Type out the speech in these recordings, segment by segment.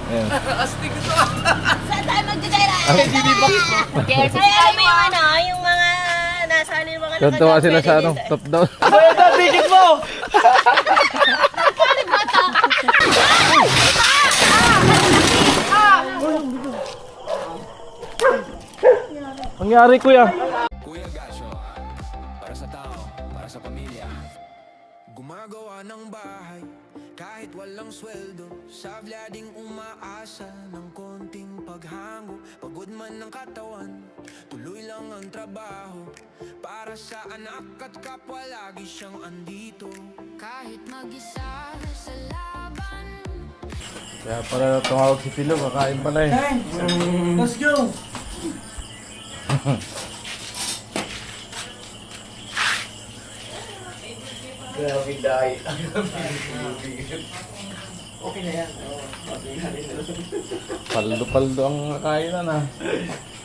Ayan. Astig ito. Saan tayo magdadala? Hindi ba? Yes, ay alam mo yung ano, yung mga nasali yung mga Tuntua sila sa ano, top down. Ano ito? Ticket mo! Nangyari kuya. Kuya Gasyo, para sa tao, para sa pamilya. Gumagawa ng bahay, kahit walang sweldo. Sa vlading umaasa ng konting paghango. Pagod man ng katawan, tuloy lang ang trabaho. Para sa anak at kapwa, lagi siyang andito. Kahit mag-isa sa laban. Kaya pala tumawag si Pilo, kakain pala eh. Let's go! Grabe dahil. Okay na yan. Paldo-paldo ang kakain na.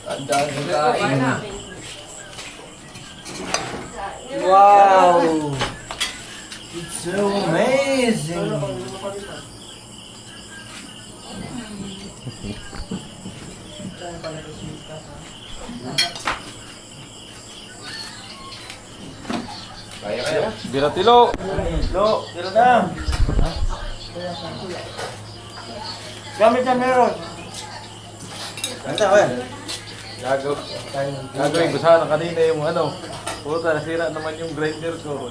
Ang dami kain. Wow! It's so amazing! Bira Tilo. Lo, tira na! Gamit na meron! Anta ko yan? Gagawin ko sana kanina yung ano. Puta, nasira naman yung grinder ko.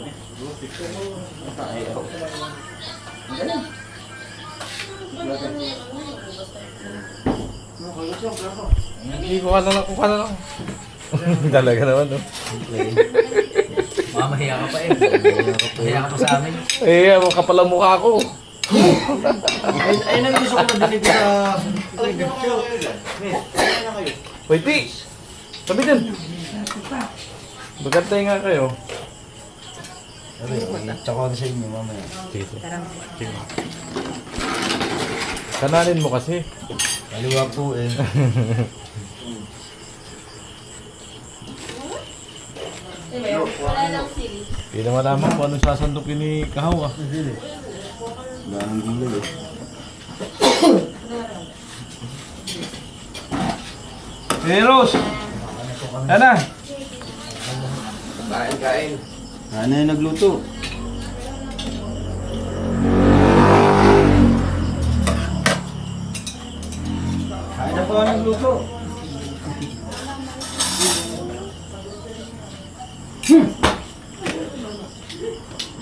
Hindi ko na lang, kuha na lang. Talaga naman, no? Mamahiya ka pa eh. Mahiya ka pa sa amin. Eh, ang kapal ang mukha ko. Ay, nang gusto ko madalito sa... Wait, P! Sabi din. Magantay nga kayo. Tsaka ko sa inyo mamaya. Dito. Kananin mo kasi. Kaliwa po eh. Wala lang sili. Hindi na malaman kung anong sasandukin ni Kahaw ah. Daming gulay eh. Hey, Rose! Ano? Kain. Ano yung nagluto? Kain na po ang nagluto.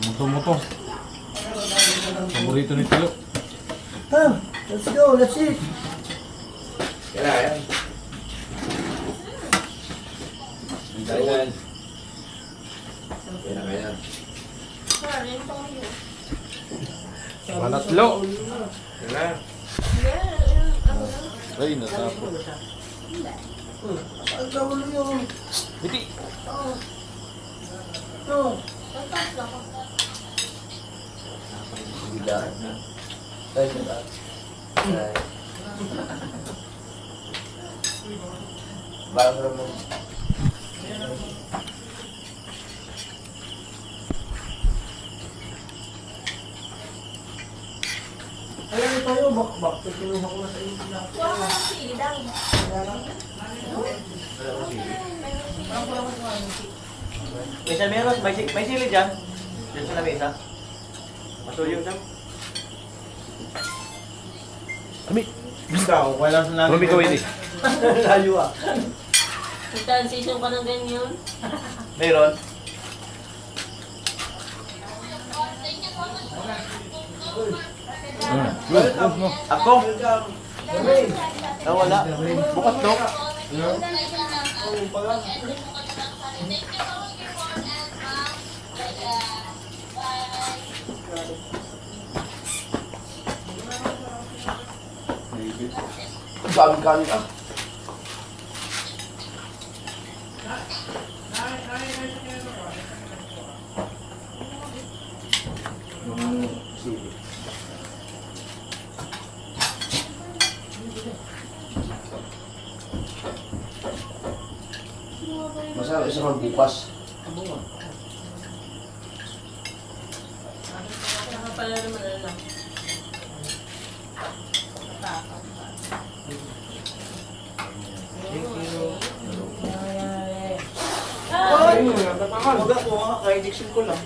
Muto-muto. Paborito ni Tilo. Let's go, let's eat. Manatlo. Ay, natapo. Ang gawin yun. Biti! Barang mo. Ayan tayo, bakbak. Kinuha ko na sa inyo. Wala lang sili daw. Mesa meron, may sili dyan. Dyan sa lamesa. Matuloy yung sam. Ami! Ikaw, wala sa namin. Mami gawin eh. Layo ah. Transition ka ng ganyan. Meron. Ako? Wala. Bukas to. Dami kanin ah. Masarap isa kang bukas. Nakapala naman na lang. Huwag ako nga, ka-injection ko lang.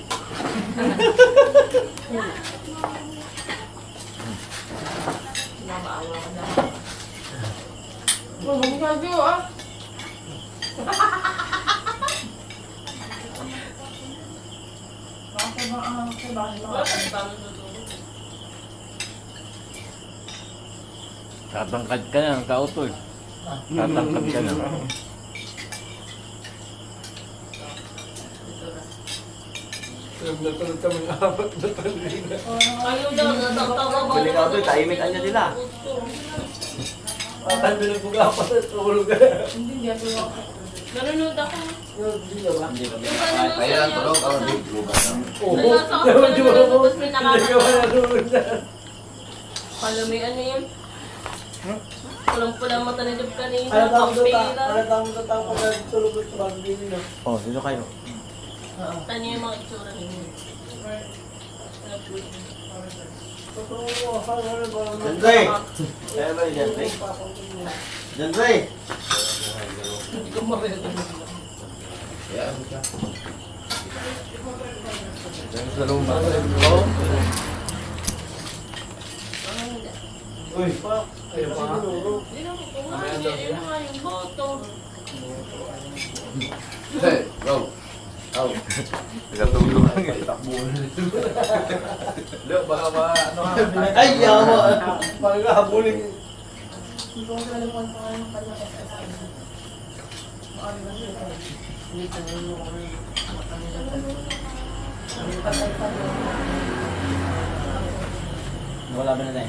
Namaawa ko na. Tatangkad ka na, kautol. Tatangkad ka na. Ayaw daw, natatawa ba? Balik ako ito, taimikan niya nila. Nanonood ako. Kaya lang tulog ako dito. Nalasa ako pala nanonood, tapos may nakakatawa. Kala may ano yun? Pulang-pulang mata ni Job kanina. Pampira. Oh, sino kayo? Tanya yung mga itsura ninyo. Jan Ray! Kaya ba yung Jan Ray? Jan Ray! Sa lumba. Uy! Hindi na nga yung boto. Hey, go. Oh. Nagatulog lang eh. Lo, baka ano Ay, yawa! Parang habulin. Wala ba na tayo?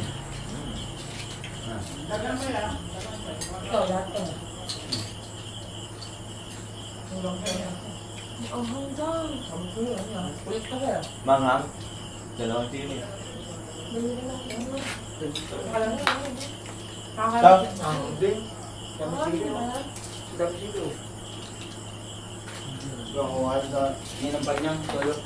Ang hanggang. Manghang? Dalawang sili. Ninampan niyang toyo.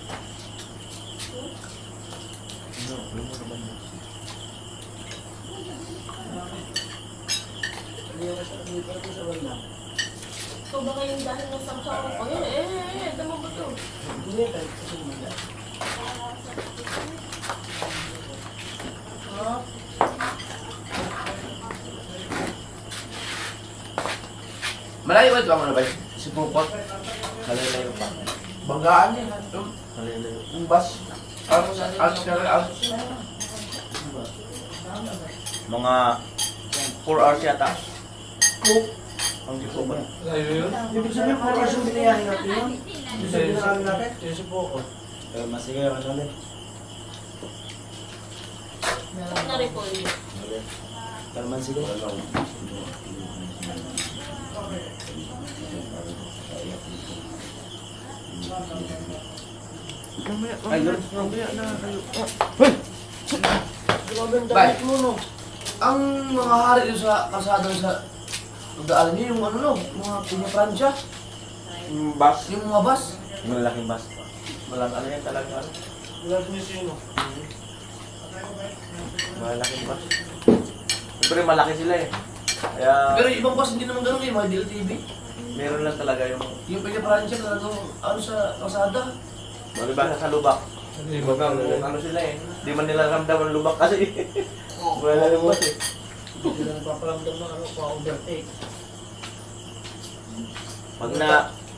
Ikaw ba kayong dahil ng samsawa ko? Tama ba ito? Malayo ba ito ang ano ba? Si Pupot? Kalalayo pa. Banggaan eh. Kalalayo. Yung bus. Mga 4 hours yata. Ang tipo ba? Ibig sabihin, oras yung binayahin natin yun. Ibig sabihin na kami natin. Pero masige yung ano ulit. Na-recall yun. Pero man siguro. Ay, Lord, mamaya na kayo. Bay, ang mga hari doon sa kalsada sa pagdaanan niyo, yung ano no, mga pinya-Pransya, Yung bus. yung mga bus. Malaking bus. Malang ano yan talaga. Malaking bus. Siyempre malaki sila eh. Kaya Pero yung ibang bus hindi naman ganun eh, mga DLTV. meron lang talaga yung Yung pinya-Pransya talagang ano sa kalsada. malibasa sa lubak. Ano sila eh. Di man nila ramdam ang lubak kasi. Wala yung bus eh. Hindi lang papalamdam na ano, pa-overtake.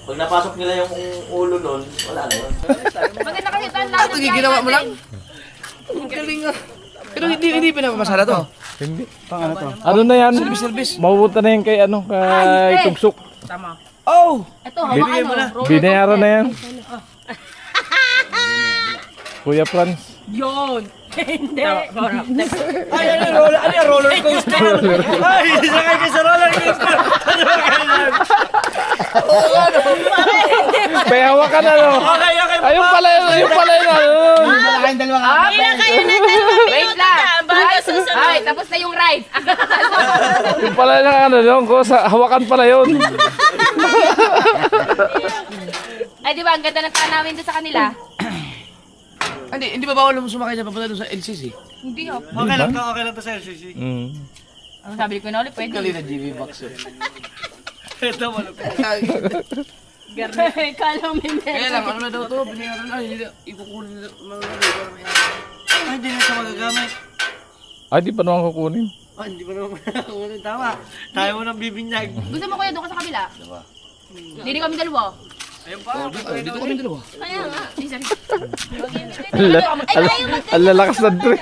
Pag napasok nila yung ulo nun, wala naman. Maganda kasi ito ang lalo. Ito ginawa mo lang? Ang galing nga. Pero hindi pinapapasara to. Hindi. Ano na yan? Service. Mapupunta na yan kay ano, kay Tugsok. Oh! Ito, hawakan mo. Roller Binayaran na yan. coaster. Kuya Franz. Yun. Hindi. Ay, ano yung roller coaster? Ay, sakay ka sa roller coaster! May hawakan na no. Okay. Ayun pala yun. Bilang kayo na wait lang. Bago susunod. Ay, tapos na yung ride. Yung pala na ano yun. Hawakan pala yun. Ay, di ba? Ang ganda ng tanawin doon sa kanila. Hindi ba bawal mo sumakay sa papunta doon sa LCC? Hindi oh. Okay lang to sa LCC. Ano sabi ko na ulit? Pwede. Galing na GV box eh. Ito, malapit. Garnet. Kala mo may Kaya lang, ano na daw to? Binayaran na. Hindi, ikukunin na mga para may Ay, hindi na siya magagamit. Ay, di pa naman kukunin. Oh, hindi pa naman magagamit. Tama. Tayo mo nang bibinyag. Gusto mo kuya doon ka sa kabila? Hindi kami dalawa. Ayun pa. dito kami dalawa. Kaya nga. Isa rin. Ang lalakas ng trip.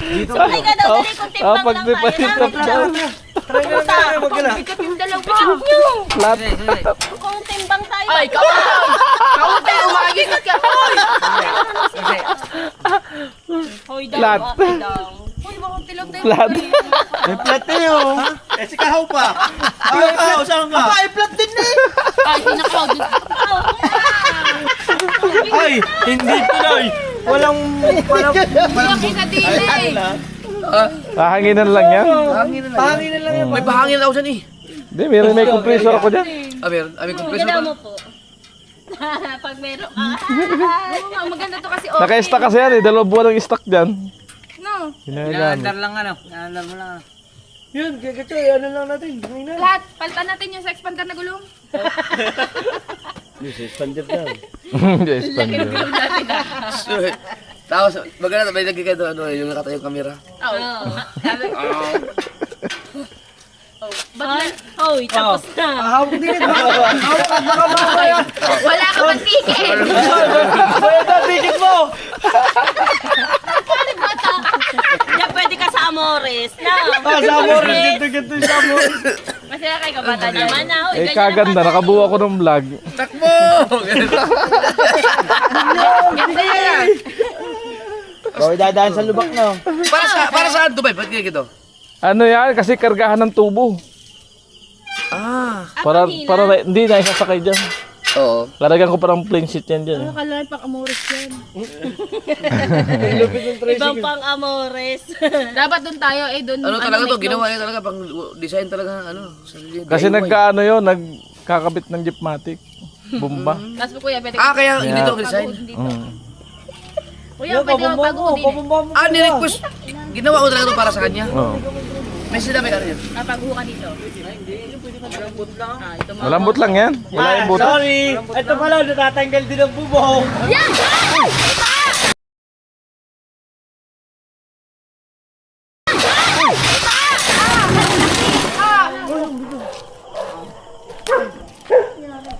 Ay ka daw, dali kung timbang lang tayo na. Try na lang. Wag ka na. Bigat yung dalawa. Flat. Kung timbang tayo. Ay, kaunti, umagisat ka. Hoy! Hoy daw, Flat. okay daw. Hoy, kaunti lang tayo. Flat. May plat na yun. Eh, si Kahaw pa. Kahaw, saan ka? Ay, plat din eh. Ay, sinakaw. Ay, hindi tuloy. Walang... Malaki na din eh. Hahanginan lang yan. Pangin na lang yun. May pahangin ako dyan eh. Hindi, may compressor ako dyan. Meron. May compressor Ganda ba? mo po. Pag meron ka. Oo nga, maganda to kasi okay. Naka-stack kasi yan eh. 2 buwan ng stock dyan. No. Hinagamit. lang ano. Inaandar mo lang ano. Yun, gato, ano lang natin. Lahat, palitan natin yung sa expander na gulong. Yes, expander na. Yes, pander. Gulong natin ah. Tapos, maganda, may nagkikita doon, ano, yung nakatayo yung camera. Oo. Hoy, tapos na. Hawak din ito. Hawak. Wala ka pang ticket. Bayad na, ticket mo. Yan pwede ka sa Amores na. Sa Amores, dito sa Amores. Masaya kay kabata naman na. Hoy, Eh, ganyan kaganda. ang bata. Nakabuo ako ng vlog. Takbo! Ganda yan. Oh, dadaan sa lubak na. Para saan to ba? Ba't kaya gito? Ano yan? Kasi kargahan ng tubo. Para hindi na isasakay dyan. Oo. Lalagyan ko parang plain sheet yan dyan. Kala pang Amores yan. Ibang pang Amores. Dapat doon tayo eh, doon. Ano talaga may to? close. Ginawa niya talaga pang design talaga ano. Kasi nagkaano yun, nagkakabit ng Jeepmatic. Bomba. Tapos po kuya, pwede Kaya hindi to design. Kuya, pwede ka pag-uudin eh. Ni-request. Ginawa ko talaga to para sa kanya. Oo. May sinabi ka rin yun. Napag-uho ka dito. Ah, ito mga. Malambot lang yan. Wala yung buto. Sorry. Ito pala, natatanggal din ang bubong. Yan!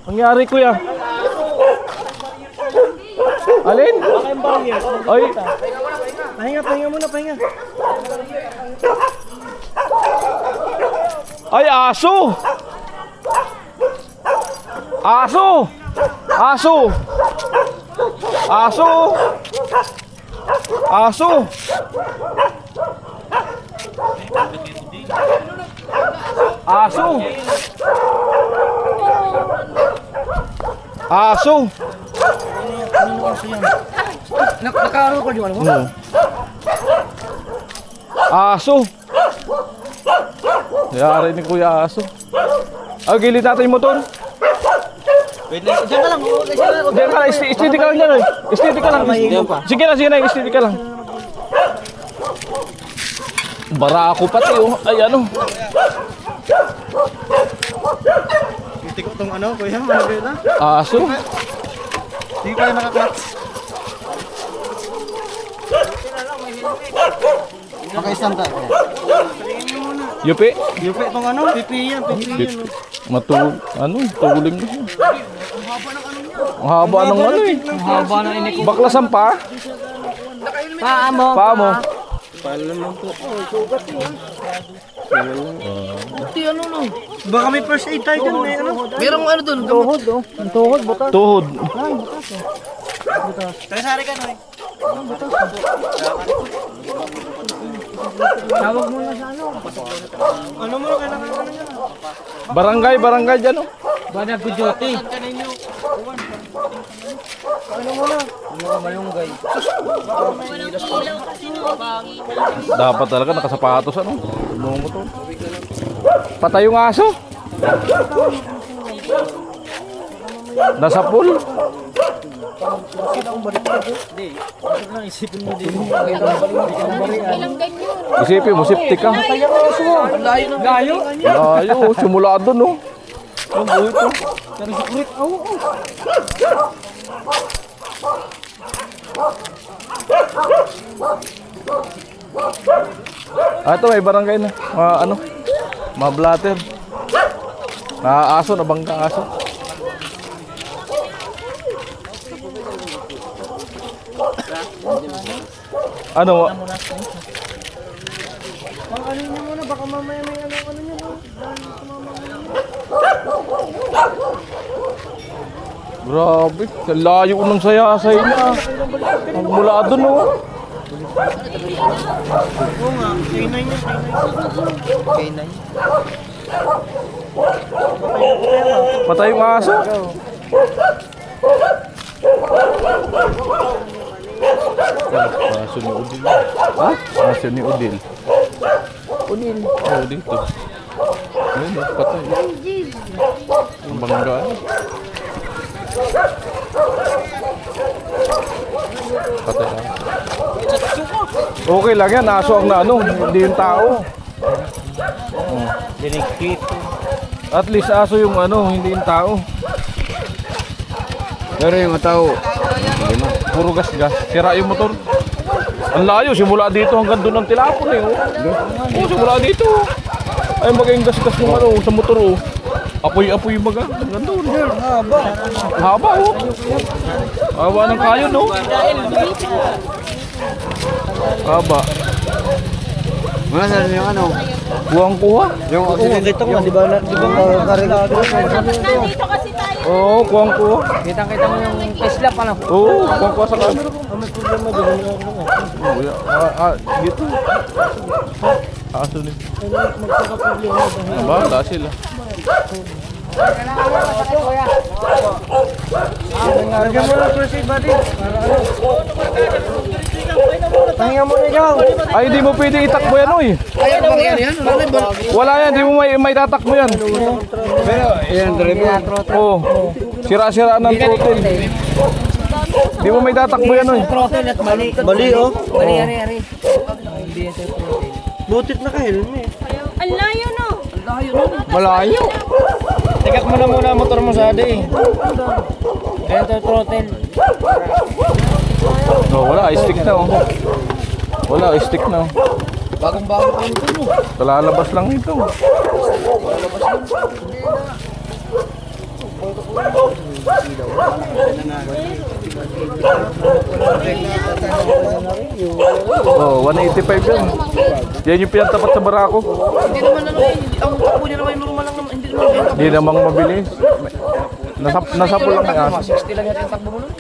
Nangyari kuya. Alin? Ay, Pahinga muna, pahinga. ay aso. Aso. Aso. Aso. Aso. Aso. Aso. Nakaano ko yung ano mo? Aso. Yari ni Kuya Aso. Ah, gilid natin yung motor. Wait lang, dyan ka lang. Diyan ka lang, steady ka lang dyan eh. Steady ka lang. Sige na, steady ka lang. Barako pati oh. Ay ano. Hindi ko itong ano, kuya, malagay na. Aso. Hindi tayo nakaklats. Naka-stand tayo. Yupi. Yupi itong ano, pipi yan. Tuling na siya. Ang haba ng ano eh. Ang haba ng inik. Baklasan pa. Paa mo. Paa mo. Baka may first aid tayo dyan, may ano. Merong ano doon. Tuhod, oh. Ang tuhod, butas. Tuhod. Tayo sari ka, Noy. Tawag mo na sa ano. Ano mo, kailangan mo na yan. Barangay dyan oh. Banag ko duty. Ano mo na? Ano ka malunggay? Walang ilaw kasi no. Dapat talaga nakasapatos ano. Mga motor. Patay yung aso. Nasa pool. Isipin mo din. Ilang ganyan. Isipin mo, safety ka. Layo na. Layo? Layo, simula doon oh. Yung buhay ko. Pero sa kurit. Oo. Ito may barangay na. Ano? Mga blatter. Aso, nabangga aso. Ano? Ano niyo muna, baka mamaya may ano niyo. Grabe, layo ng sayasay niya. Ang mula doon, oh. Oo nga, kainay niya, kainay. Patay yung aso. Aso ni Udil. Ha? Aso ni Udil. Udil? Oo, dito. Ayun, patay. Ang banggaan. Patay na. Okay lang yan, aso ang naano, hindi yung tao. Dinikit. At least aso yung ano, hindi yung tao. Pero yung tao, Puro gas-gas. Sira yung motor. Ang layo, simula dito hanggang doon ang tilapon eh. Oh, simula dito. Ay, maging gas-gas ng ano, sa motor oh. Apoy-apoy baga. Hanggang doon. Haba oh. Haba ng kayo no. Haba. wala na yung ano, Kuwang-kuha. yung Kita ko nga, di ba karigado? Nandito kasi tayo. Oo, kuwang-kuha. Kitang-kita mo yung Tesla pa lang. Oo, kuwang-kuha sa camera. May problema doon. Dito. Aso ni. Magkakaproblema ba? Bahala sila. Lagyan mo lang first aid buddy. Para ano? Pahinga mo na ikaw. Ay, hindi mo pwede itakbo yan, oy. Ayaw bang yan? Wala yan, hindi mo may tatakbo yan. Pero, yan, driver. Oo. Sira-sira ng throttle. Hindi mo may tatakbo yan, oy. Throttle at bali. Bali oh. Bali, ari. Butit na ka-helmet. Ang layo no. Malayo. Tigak mo na muna ang motor mo sa ade. Kaya ito throttle. No, wala, stick na, oh. Wala, stick na, oh. Bagong-bago pa yung tulo. Kalalabas lang ito. Oh, 185 yan. Yan yung pinatapat sa barako. Hindi naman ano eh, ang takbo niya naman yung normal lang naman, hindi naman ganyan. Hindi namang mabilis. Nasapol lang ang aso. 60 lang yata yung takbo mo nun.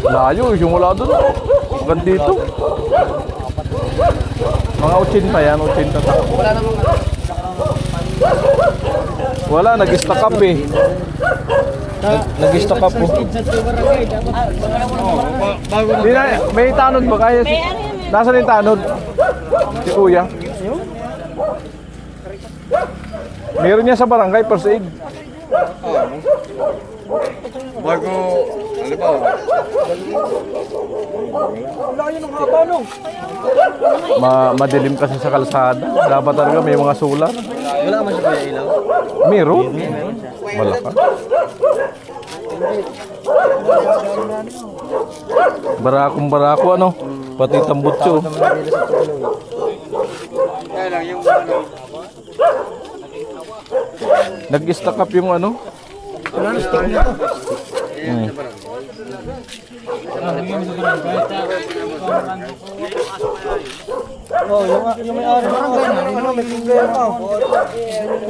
Layo, yung wala doon. Hanggang dito. Mga 80 yan, 80 takbo. Wala namang ano. Wala, nag-stack up eh. Nag-stack up po. Di na, may tanod ba? Kaya si... Nasaan yung tanod? Si kuya. Meron niya sa barangay, first aid. Bago, ano ba? Madilim kasi sa kalsada. Dapat talaga may mga solar. Wala ka man siya kaya ilaw? Meron? Wala ka. Barakong barako ano? Pati tambutso. Kaya lang yung ano. Nag-stack up yung ano? Wala na stick na to. Oh, yung may ari. Ano may finger ka.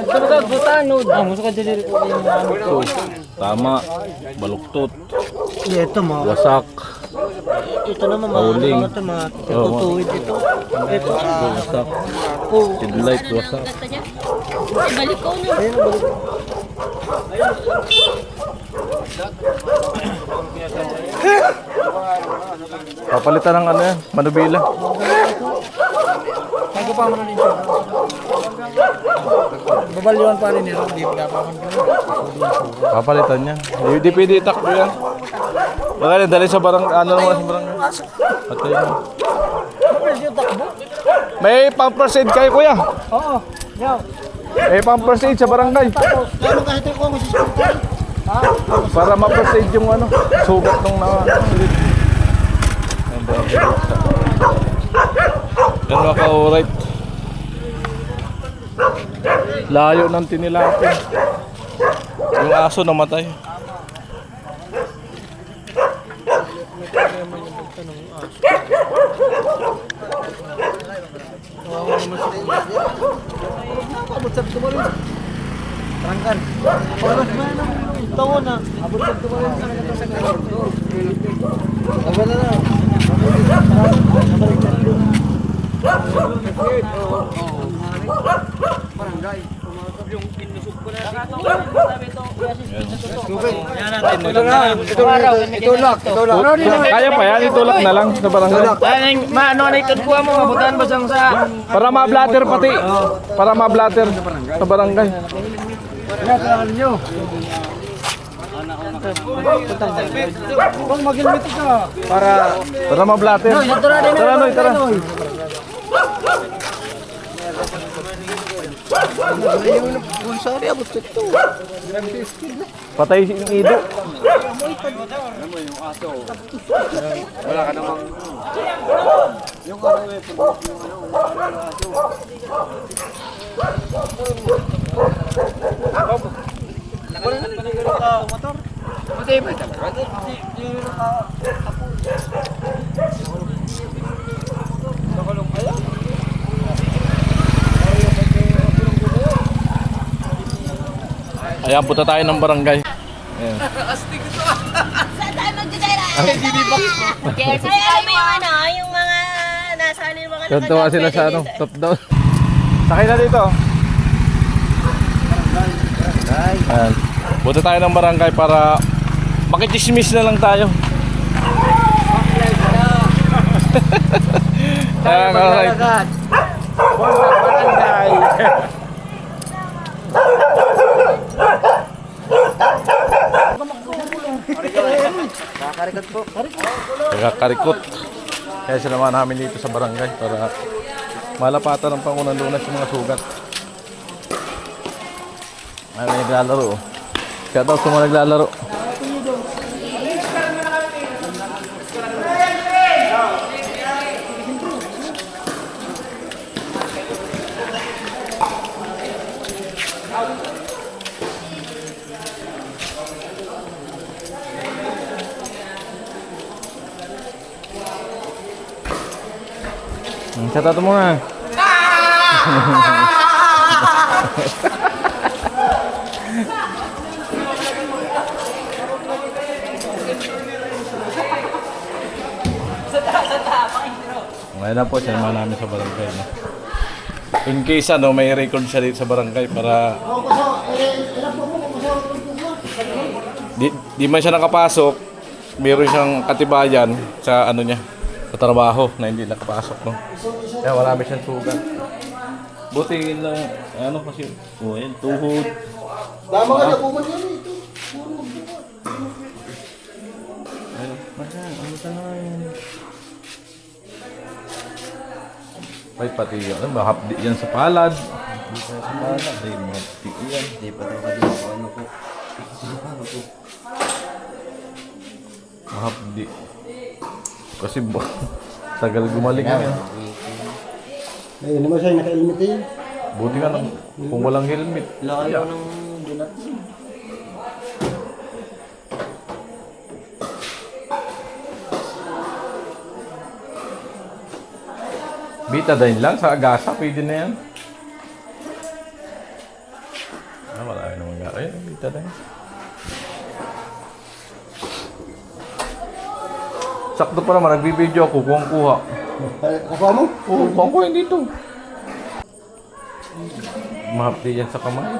Nagtulog butanod. Musa ka dili ko yung Ito. Tama. Baluktot. Ito mo. Wasak. Ito naman Hauling. mga ito mga tutuwid ito. Ito. Wasak. Headlight wasak. Basta dyan. Balik ko no. Ayun balik. Papalitan ng ano yan? Manubila. Bago pa mo na din siya. Babalyuan pa rin nito. Hindi pa man ko. Papalitan yan. Hindi pwede itakbo yan. Baka rin, dali sa barang, ano naman sa barang. Patay mo. Pwede yung takbo. May pang-first aid kayo, kuya. Oo. Yaw. May pang-first aid sa barangay. Lalo kahit ako masisipin. Ha? Para ma-first aid yung ano, sugat nung na... Yan mga ka-alright. Layo ng tinilapin. Yung aso namatay. Terangkan. Panas mana? Tahu na. Abot sa tumarin sa kanila. Abot na. Barangay. Yung pinusok ko na dito. Itulak. Kaya pa yan, itulak na lang sa barangay. Maano na itulkuha mo, mabutan ba siyang sa... Para ma-blatter pati. Para ma-blatter sa barangay. Kaya kailangan nyo. Kung mag-helmet ka. Para ma-blatter. Tara, Noy, tara. Patay si Ido. Ayan, punta tayo ng barangay. Ayan. Saan tayo magdadala? Kaya alam mo yung ano, yung mga nasa ano yung mga Tuntua sila sa ano, top down. Sakay na dito. Ayan. Punta tayo ng barangay para makichismis na lang tayo. Ayan, alright. Barangay. Kakarikot po. Nagkakarikot. Kaya sinamahan namin dito sa barangay para malapatan ng Pangunang Lunas yung mga sugat. Ay, may naglalaro. Shout out sa mga naglalaro. Shout out mo na. Ngayon na po, sinamahan namin sa barangay. No? In case ano, may record siya dito sa barangay para di man siya nakapasok, meron siyang katibayan sa ano niya, sa trabaho na hindi nakapasok, no? Kaya marami siyang sugat. Buti lang, ano kasi, tuhod. Tama ka na, buman yan ito. Ay, pati yun. Mahapdi yan sa palad. Hindi pa sa palad. Ay, mahapdi yan. Hindi pa ito kanina po ano po. Mahapdi. Kasi tagal gumaling yan. Ayun naman siya, naka-helmet eh. Buti nga lang, kung walang helmet. Layo ng binat. Betadine lang sa agasa, pwede na yan. Marami naman nga. Ayun, betadine. Sakto pa naman, nagbibideo ako, kuha. Kakuha mo? Oo, kuha ko yun dito. Mahapdi yan sa kamay.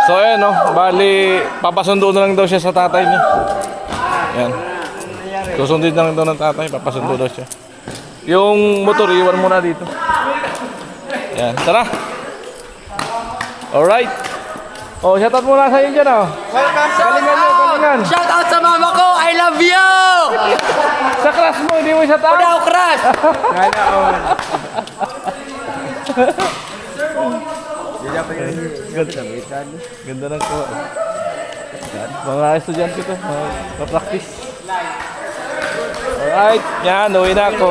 So ayan no, bali papasundo na lang daw siya sa tatay niya. Yan. Susundin na lang daw ng tatay, papasundo daw siya. Yung motor iwan muna dito. Yan, tara. Alright. Oh, shoutout muna sa inyo dyan, oh. Galingan nyo, galingan. Shout out sa mama ko! I love you! Sa crush mo, hindi mo shoutout. Wala ako crush! Ganda ng ko. Mga estudyante ko, mga practice. Alright, yan, uwi na ako.